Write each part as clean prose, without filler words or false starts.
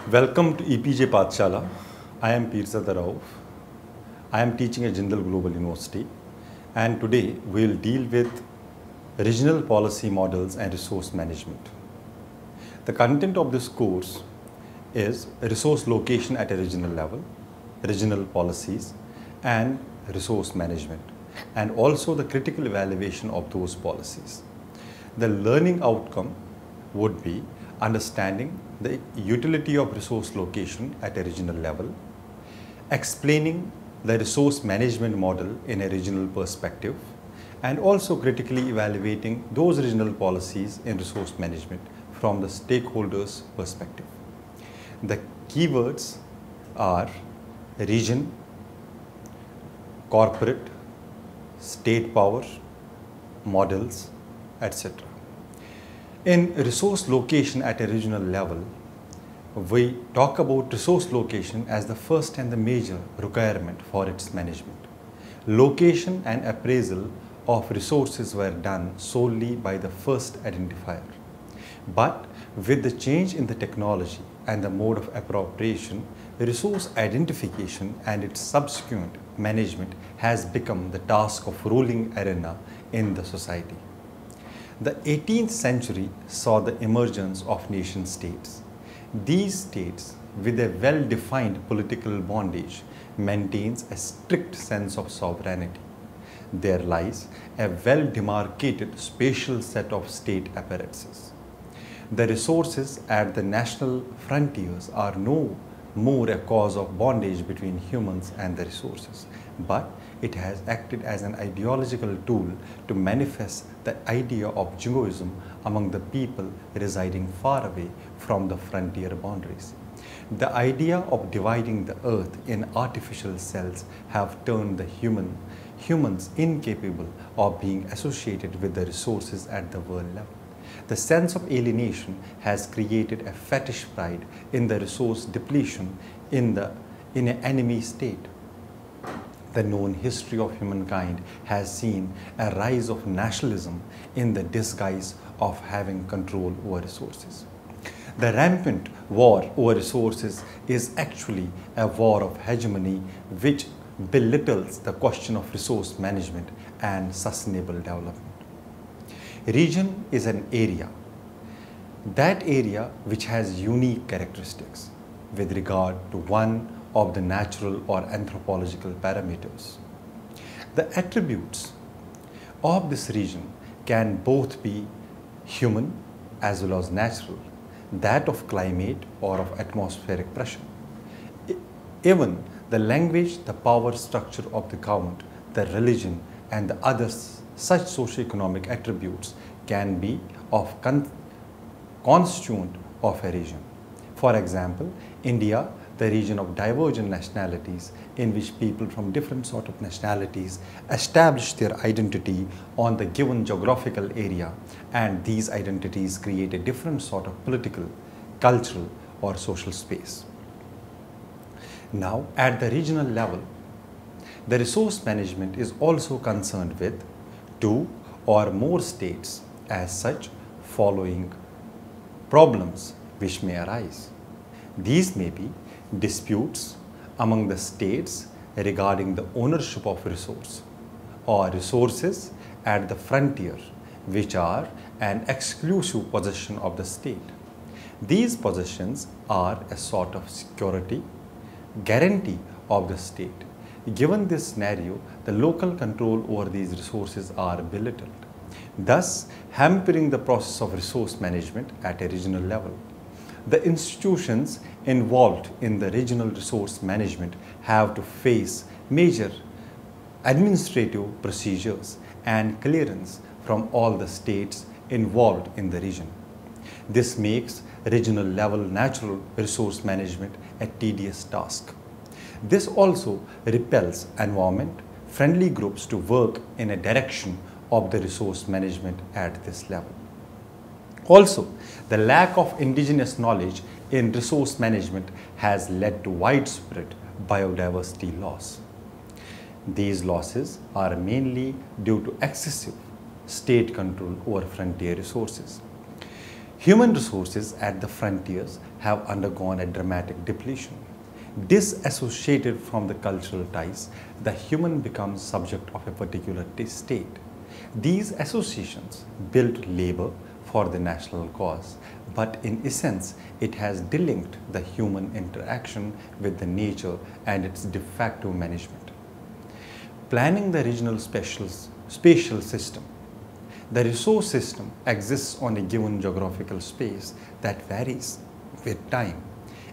Welcome to EPJ Pathshala. I am Pirzada Rauf. I am teaching at Jindal Global University, and today we will deal with regional policy models and resource management. The content of this course is resource location at a regional level, regional policies, and resource management, and also the critical evaluation of those policies. The learning outcome would be understanding the utility of resource location at a regional level, explaining the resource management model in a regional perspective, and also critically evaluating those regional policies in resource management from the stakeholders' perspective. The keywords are region, corporate, state power, models, etc. In resource location at a regional level, we talk about resource location as the first and the major requirement for its management. Location and appraisal of resources were done solely by the first identifier. But with the change in the technology and the mode of appropriation, resource identification and its subsequent management has become the task of ruling arena in the society. The 18th century saw the emergence of nation states. These states, with a well-defined political bondage, maintains a strict sense of sovereignty. There lies a well-demarcated spatial set of state apparatuses. The resources at the national frontiers are no more a cause of bondage between humans and the resources, but it has acted as an ideological tool to manifest the idea of jingoism among the people residing far away from the frontier boundaries. The idea of dividing the earth in artificial cells have turned the humans incapable of being associated with the resources at the world level. The sense of alienation has created a fetish pride in the resource depletion in an enemy state. The known history of humankind has seen a rise of nationalism in the disguise of having control over resources. The rampant war over resources is actually a war of hegemony which belittles the question of resource management and sustainable development. Region is an area. That area which has unique characteristics with regard to one of the natural or anthropological parameters. The attributes of this region can both be human as well as natural, that of climate or of atmospheric pressure. Even the language, the power structure of the government, the religion, and the others such socioeconomic attributes can be of constituent of a region. For example, India, the region of divergent nationalities in which people from different sort of nationalities establish their identity on the given geographical area, and these identities create a different sort of political, cultural or social space. Now, at the regional level, the resource management is also concerned with two or more states as such following problems which may arise. These may be disputes among the states regarding the ownership of resource or resources at the frontier which are an exclusive possession of the state. These possessions are a sort of security, guarantee of the state. Given this scenario, the local control over these resources are belittled, thus hampering the process of resource management at a regional level. The institutions involved in the regional resource management have to face major administrative procedures and clearance from all the states involved in the region. This makes regional level natural resource management a tedious task. This also repels environment-friendly groups to work in a direction of the resource management at this level. Also, the lack of indigenous knowledge in resource management has led to widespread biodiversity loss. These losses are mainly due to excessive state control over frontier resources. Human resources at the frontiers have undergone a dramatic depletion. Disassociated from the cultural ties, the human becomes subject of a particular state. These associations build labor for the national cause, but in essence, it has delinked the human interaction with the nature and its de facto management. Planning the regional spatial system. The resource system exists on a given geographical space that varies with time.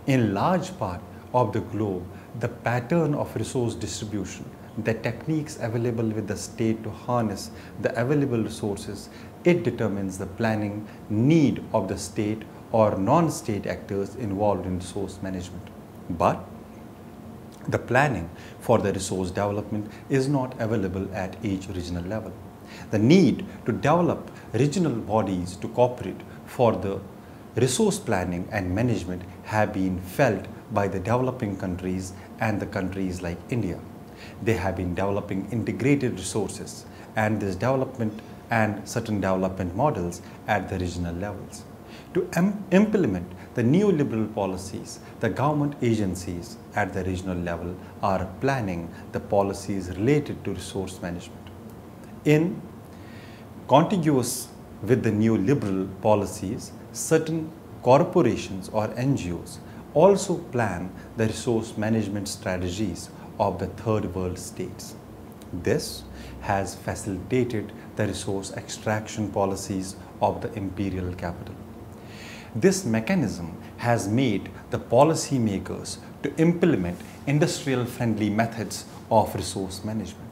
In large part of the globe, the pattern of resource distribution, the techniques available with the state to harness the available resources, it determines the planning need of the state or non-state actors involved in resource management. But the planning for the resource development is not available at each regional level. The need to develop regional bodies to cooperate for the resource planning and management have been felt by the developing countries and the countries like India. They have been developing integrated resources and this development and certain development models at the regional levels. To implement the neoliberal policies, the government agencies at the regional level are planning the policies related to resource management. In contiguous with the neoliberal policies, certain corporations or NGOs also plan the resource management strategies of the third world states. This has facilitated the resource extraction policies of the imperial capital. This mechanism has made the policy makers to implement industrial friendly methods of resource management.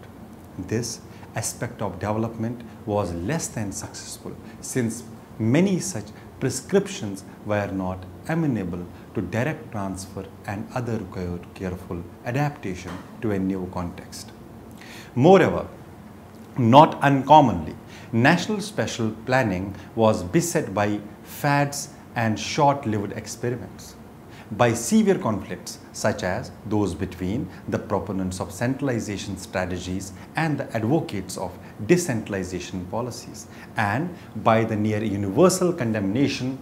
This aspect of development was less than successful since many such prescriptions were not amenable to direct transfer and other required careful adaptation to a new context. Moreover, not uncommonly, national spatial planning was beset by fads and short-lived experiments, by severe conflicts such as those between the proponents of centralization strategies and the advocates of decentralization policies, and by the near universal condemnation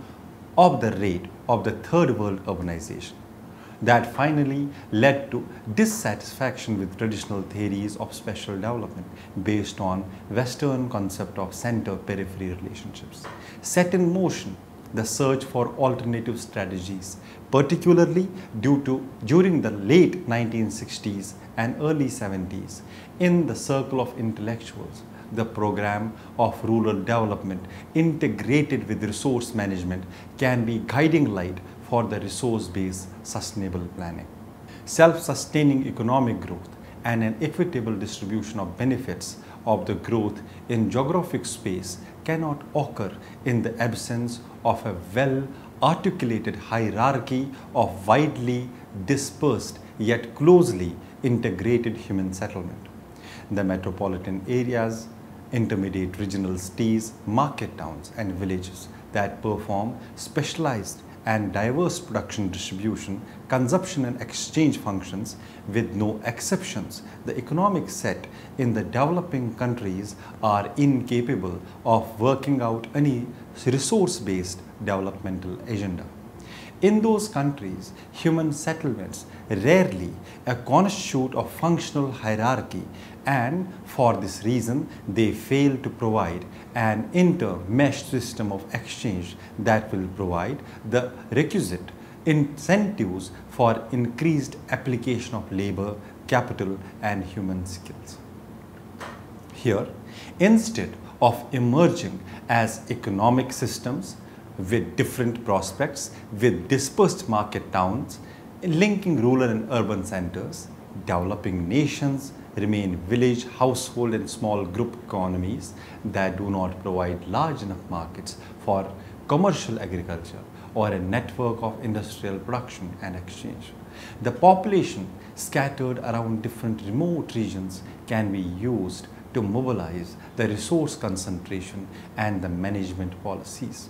of the rate of the third world urbanization that finally led to dissatisfaction with traditional theories of spatial development based on Western concept of center-periphery relationships. Set in motion the search for alternative strategies, particularly during the late 1960s and early 70s in the circle of intellectuals. The program of rural development integrated with resource management can be guiding light for the resource-based sustainable planning. Self-sustaining economic growth and an equitable distribution of benefits of the growth in geographic space cannot occur in the absence of a well-articulated hierarchy of widely dispersed yet closely integrated human settlement. The metropolitan areas, intermediate regional cities, market towns and villages that perform specialized and diverse production, distribution, consumption and exchange functions with no exceptions. The economic set in the developing countries are incapable of working out any resource-based developmental agenda. In those countries, human settlements rarely constitute a functional hierarchy, and for this reason they fail to provide an inter-meshed system of exchange that will provide the requisite incentives for increased application of labor, capital and human skills. Here, instead of emerging as economic systems with different prospects, with dispersed market towns, linking rural and urban centers, developing nations remain village, household and small group economies that do not provide large enough markets for commercial agriculture or a network of industrial production and exchange. The population scattered around different remote regions can be used to mobilize the resource concentration and the management policies.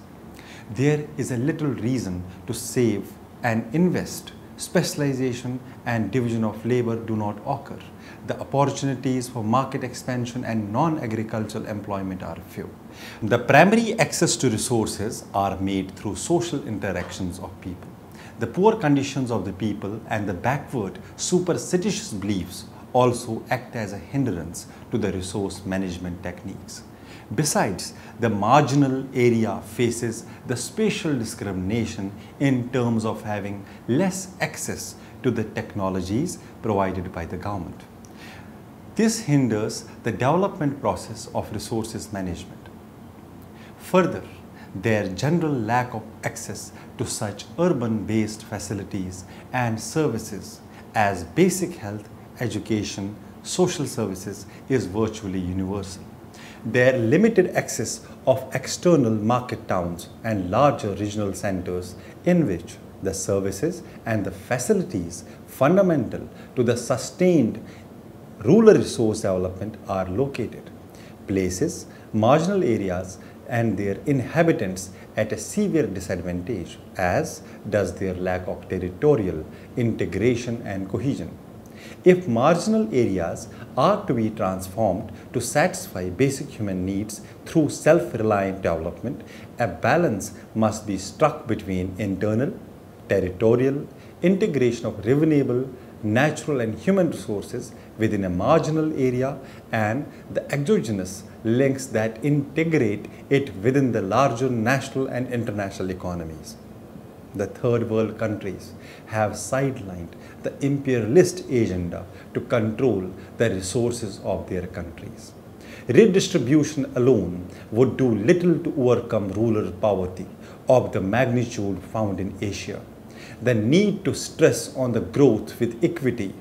There is a little reason to save and invest. Specialization and division of labor do not occur. the opportunities for market expansion and non-agricultural employment are few. The primary access to resources are made through social interactions of people. The poor conditions of the people and the backward superstitious beliefs also act as a hindrance to the resource management techniques. Besides, the marginal area faces the spatial discrimination in terms of having less access to the technologies provided by the government. This hinders the development process of resources management. Further, their general lack of access to such urban-based facilities and services as basic health, education, social services is virtually universal. Their limited access of external market towns and larger regional centers in which the services and the facilities fundamental to the sustained rural resource development are located, places marginal areas and their inhabitants at a severe disadvantage, as does their lack of territorial integration and cohesion. If marginal areas are to be transformed to satisfy basic human needs through self-reliant development, a balance must be struck between internal, territorial, integration of renewable, natural and human resources within a marginal area and the exogenous links that integrate it within the larger national and international economies. The third world countries have sidelined the imperialist agenda to control the resources of their countries. Redistribution alone would do little to overcome rural poverty of the magnitude found in Asia. The need to stress on the growth with equity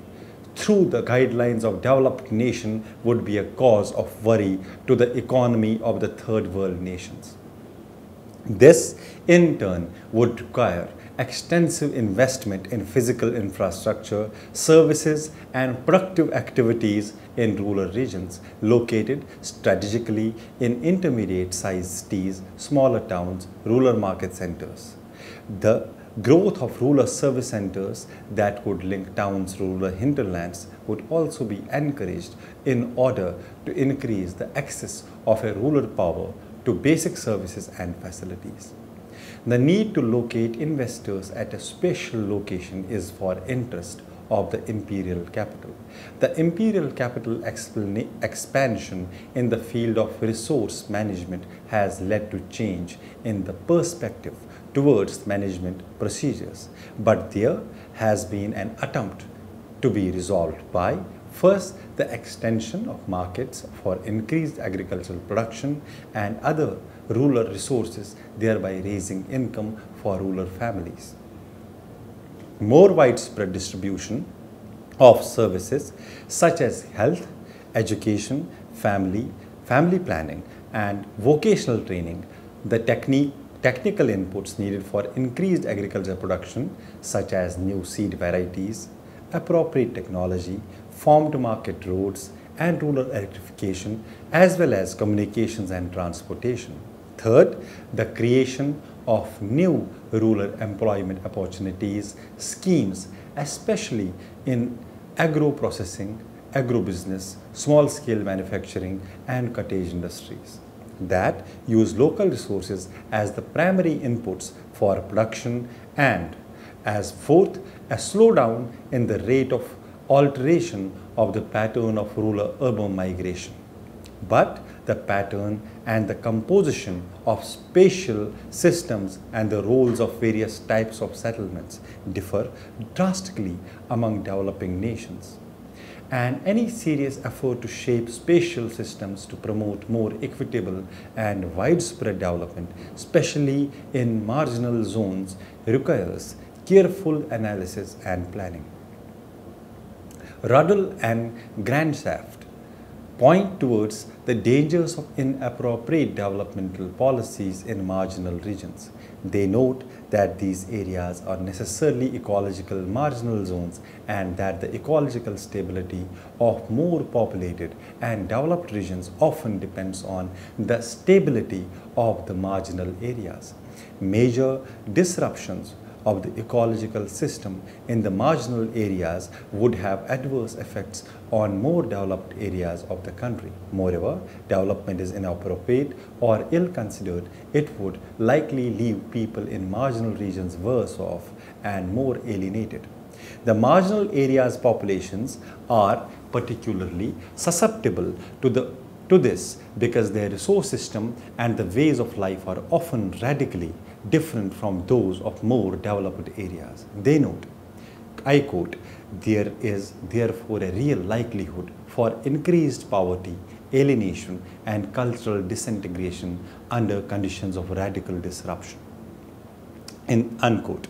through the guidelines of developed nation would be a cause of worry to the economy of the third world nations. This, in turn, would require extensive investment in physical infrastructure, services, and productive activities in rural regions located strategically in intermediate-sized cities, smaller towns, rural market centers. The growth of rural service centers that would link towns to rural hinterlands would also be encouraged in order to increase the access of a rural power to basic services and facilities. The need to locate investors at a spatial location is for interest of the imperial capital. The imperial capital expansion in the field of resource management has led to change in the perspective towards management procedures, but there has been an attempt to be resolved by first, the extension of markets for increased agricultural production and other rural resources, thereby raising income for rural families. More widespread distribution of services such as health, education, family planning, and vocational training, the technical inputs needed for increased agricultural production such as new seed varieties, appropriate technology, farm-to-market roads, and rural electrification, as well as communications and transportation. Third, the creation of new rural employment opportunities schemes, especially in agro-processing, agro-business, small-scale manufacturing, and cottage industries that use local resources as the primary inputs for production, and as fourth, a slowdown in the rate of alteration of the pattern of rural-urban migration. But the pattern and the composition of spatial systems and the roles of various types of settlements differ drastically among developing nations. And any serious effort to shape spatial systems to promote more equitable and widespread development, especially in marginal zones, requires careful analysis and planning. Ruddle and Grandshaft point towards the dangers of inappropriate developmental policies in marginal regions. They note that these areas are necessarily ecological marginal zones and that the ecological stability of more populated and developed regions often depends on the stability of the marginal areas. Major disruptions of the ecological system in the marginal areas would have adverse effects on more developed areas of the country. Moreover, development is inappropriate or ill-considered, it would likely leave people in marginal regions worse off and more alienated. The marginal areas' populations are particularly susceptible to this because their resource system and the ways of life are often radically different from those of more developed areas. They note, I quote, "There is therefore a real likelihood for increased poverty, alienation, and cultural disintegration under conditions of radical disruption." Unquote.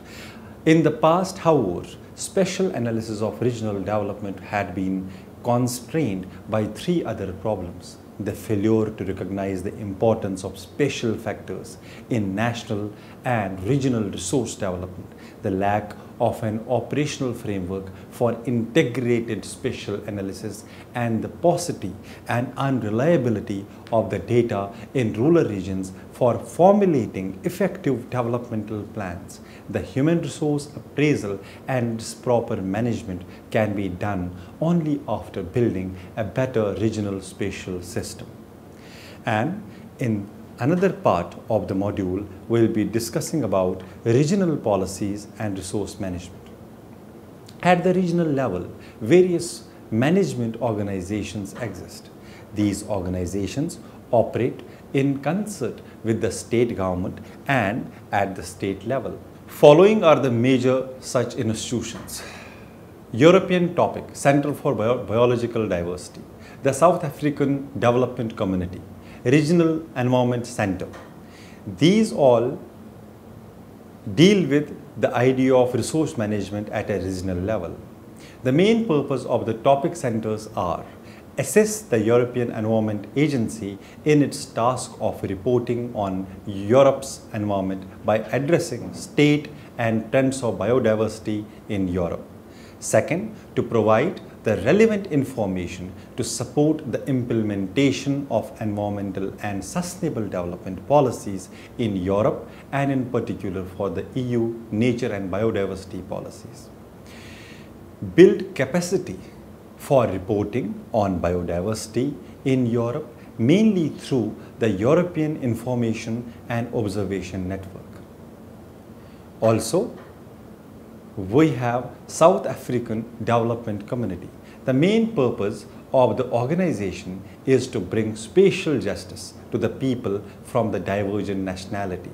In the past, however, spatial analysis of regional development had been constrained by three other problems: the failure to recognize the importance of spatial factors in national and regional resource development, the lack of an operational framework for integrated spatial analysis, and the paucity and unreliability of the data in rural regions for formulating effective developmental plans. The human resource appraisal and its proper management can be done only after building a better regional spatial system. And in another part of the module, we'll be discussing about regional policies and resource management. At the regional level, various management organizations exist. These organizations operate in concert with the state government and at the state level. Following are the major such institutions. European topic, Center for Biological Diversity, the South African Development Community, Regional Environment Center. These all deal with the idea of resource management at a regional level. The main purpose of the topic centers are assist the European Environment Agency in its task of reporting on Europe's environment by addressing state and trends of biodiversity in Europe. Second, to provide the relevant information to support the implementation of environmental and sustainable development policies in Europe and in particular for the EU nature and biodiversity policies. Build capacity for reporting on biodiversity in Europe mainly through the European Information and Observation Network. Also, we have South African Development Community. The main purpose of the organization is to bring spatial justice to the people from the divergent nationality,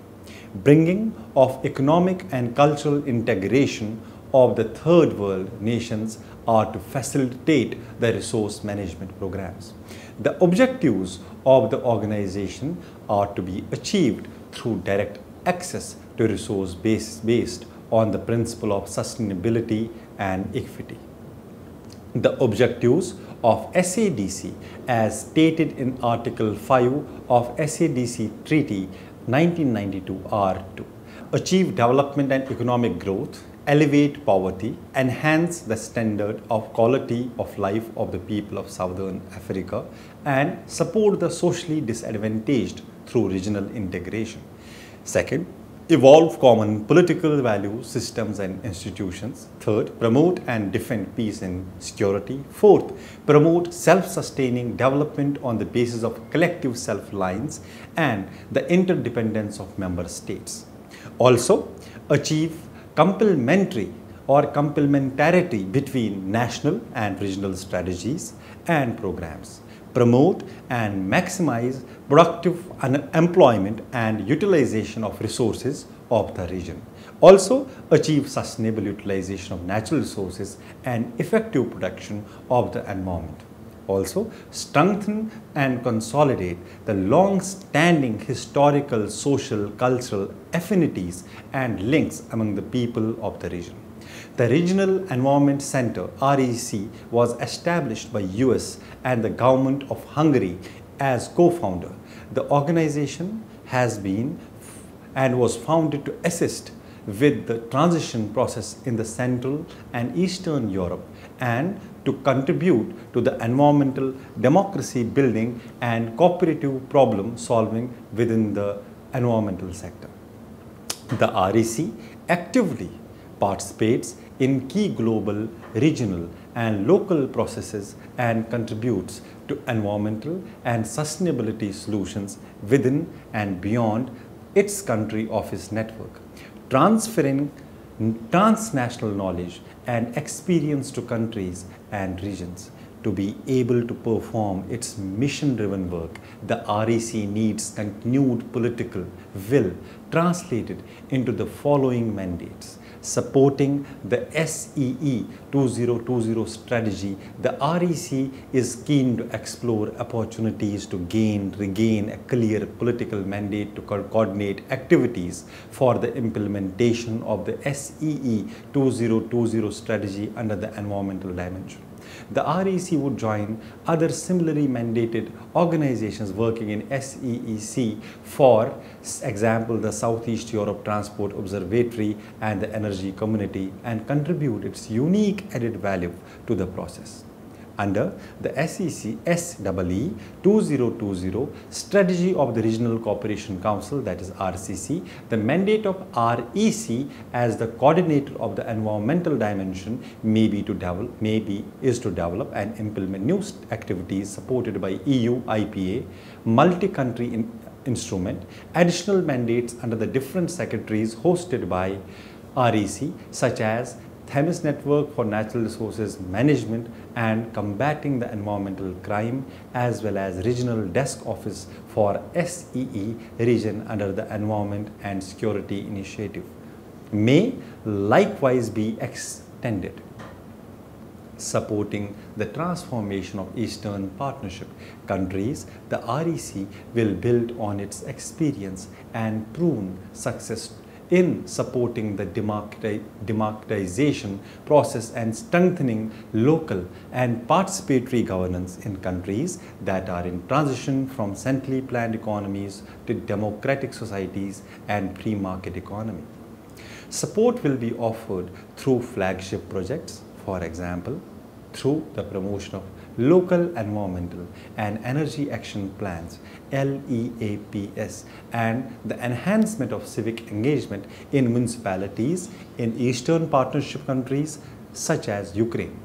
bringing of economic and cultural integration of the third world nations are to facilitate the resource management programs. The objectives of the organization are to be achieved through direct access to resource based on the principle of sustainability and equity. The objectives of SADC as stated in Article 5 of SADC Treaty 1992 are to achieve development and economic growth, elevate poverty, enhance the standard of quality of life of the people of Southern Africa, and support the socially disadvantaged through regional integration. Second, evolve common political values, systems and institutions. Third, promote and defend peace and security. Fourth, promote self-sustaining development on the basis of collective self-reliance and the interdependence of member states. Also, achieve complementarity between national and regional strategies and programs. Promote and maximize productive employment and utilization of resources of the region. Also, achieve sustainable utilization of natural resources and effective protection of the environment. Also, strengthen and consolidate the long-standing historical, social, cultural affinities and links among the people of the region. The Regional Environment Center (REC) was established by US and the government of Hungary as co-founder. The organization has been and was founded to assist with the transition process in the Central and Eastern Europe and to contribute to the environmental democracy building and cooperative problem solving within the environmental sector. The REC actively participates in key global, regional and local processes and contributes to environmental and sustainability solutions within and beyond its country office network, transferring transnational knowledge and experience to countries and regions. To be able to perform its mission-driven work, the REC needs continued political will translated into the following mandates. Supporting the SEE 2020 strategy, the REC is keen to explore opportunities to regain a clear political mandate to coordinate activities for the implementation of the SEE 2020 strategy under the environmental dimension. The REC would join other similarly mandated organizations working in SEEC, for example the Southeast Europe Transport Observatory and the Energy Community, and contribute its unique added value to the process. Under the SEE 2020 strategy of the Regional Cooperation Council, that is RCC, the mandate of REC as the coordinator of the environmental dimension is to develop and implement new activities supported by EU IPA, multi-country instrument, additional mandates under the different secretaries hosted by REC, such as Themis Network for Natural Resources Management and Combating the Environmental Crime, as well as Regional Desk Office for SEE region under the Environment and Security Initiative, may likewise be extended. Supporting the transformation of Eastern Partnership countries, the REC will build on its experience and proven success in supporting the democratization process and strengthening local and participatory governance in countries that are in transition from centrally planned economies to democratic societies and pre-market economy. Support will be offered through flagship projects, for example, through the promotion of local environmental and energy action plans LEAPS and the enhancement of civic engagement in municipalities in Eastern Partnership countries such as Ukraine.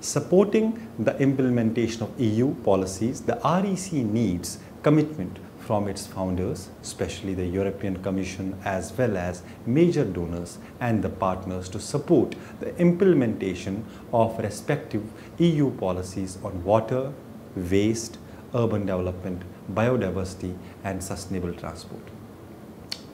Supporting the implementation of EU policies, the REC needs commitment from its founders, especially the European Commission, as well as major donors and the partners, to support the implementation of respective EU policies on water, waste, urban development, biodiversity and sustainable transport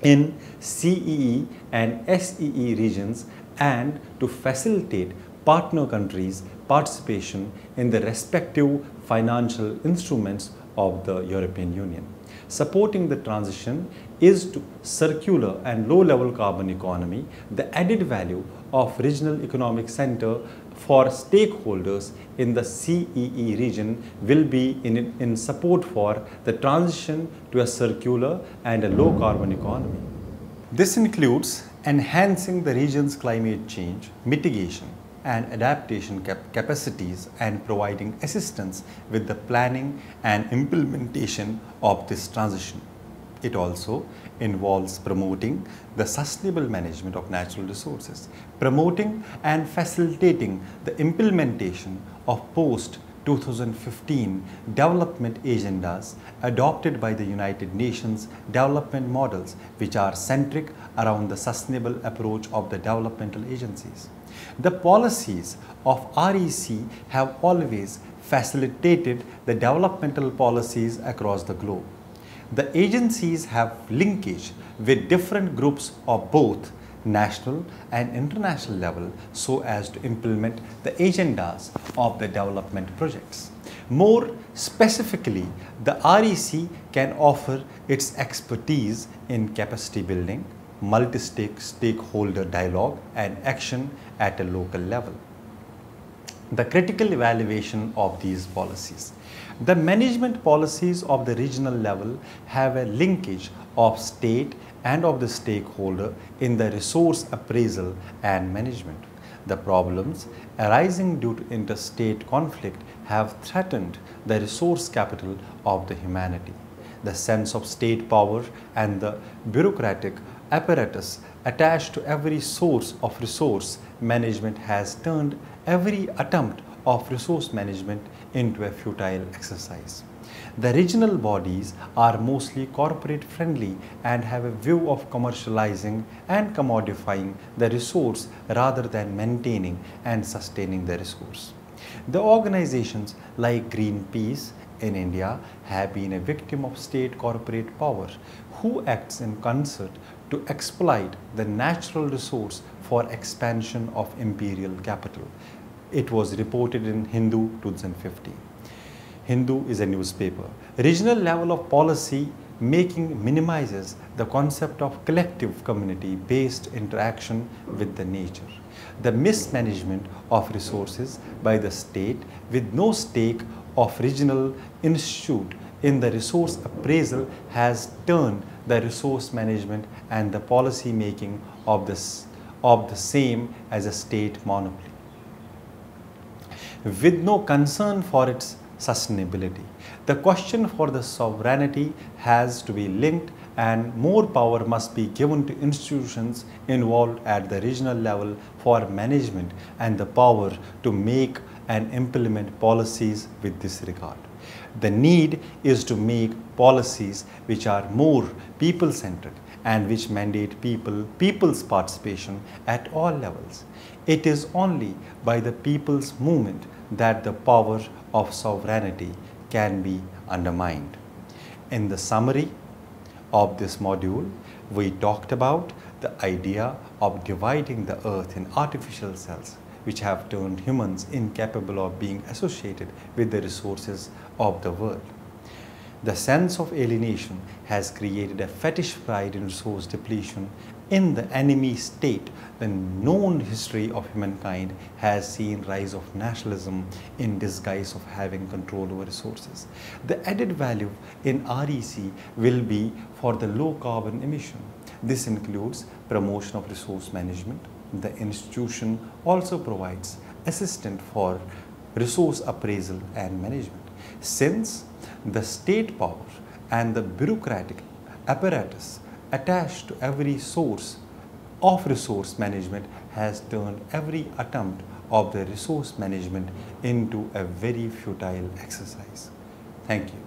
in CEE and SEE regions, and to facilitate partner countries' participation in the respective financial instruments of the European Union. Supporting the transition is to circular and low-level carbon economy. The added value of regional economic center for stakeholders in the CEE region will be in support for the transition to a circular and a low-carbon economy. This includes enhancing the region's climate change mitigation and adaptation capacities and providing assistance with the planning and implementation of this transition. It also involves promoting the sustainable management of natural resources, promoting and facilitating the implementation of post-2015 development agendas adopted by the United Nations development models, which are centric around the sustainable approach of the developmental agencies. The policies of REC have always facilitated the developmental policies across the globe. The agencies have linkage with different groups of both national and international level so as to implement the agendas of the development projects. More specifically, the REC can offer its expertise in capacity building, multi-stakeholder dialogue and action at a local level. The critical evaluation of these policies. The management policies of the regional level have a linkage of state and of the stakeholder in the resource appraisal and management. The problems arising due to interstate conflict have threatened the resource capital of the humanity. The sense of state power and the bureaucratic apparatus attached to every source of resource management has turned every attempt of resource management into a futile exercise. The regional bodies are mostly corporate friendly and have a view of commercializing and commodifying the resource rather than maintaining and sustaining the resource. The organizations like Greenpeace in India have been a victim of state corporate power who acts in concert to exploit the natural resource for expansion of imperial capital. It was reported in Hindu 2015. Hindu is a newspaper. Regional level of policy making minimizes the concept of collective community-based interaction with the nature. The mismanagement of resources by the state with no stake of regional institute in the resource appraisal has turned the resource management and the policy making of the same as a state monopoly, with no concern for its sustainability. The question for the sovereignty has to be linked and more power must be given to institutions involved at the regional level for management and the power to make and implement policies with this regard. The need is to make policies which are more people-centered and which mandate people's participation at all levels. It is only by the people's movement that the power of sovereignty can be undermined. In the summary of this module, we talked about the idea of dividing the earth in artificial cells, which have turned humans incapable of being associated with the resources of the world. The sense of alienation has created a fetish pride in resource depletion in the enemy state. The known history of humankind has seen rise of nationalism in disguise of having control over resources. The added value in REC will be for the low carbon emission. This includes promotion of resource management. The institution also provides assistance for resource appraisal and management. Since the state power and the bureaucratic apparatus attached to every source of resource management has turned every attempt of the resource management into a very futile exercise. Thank you.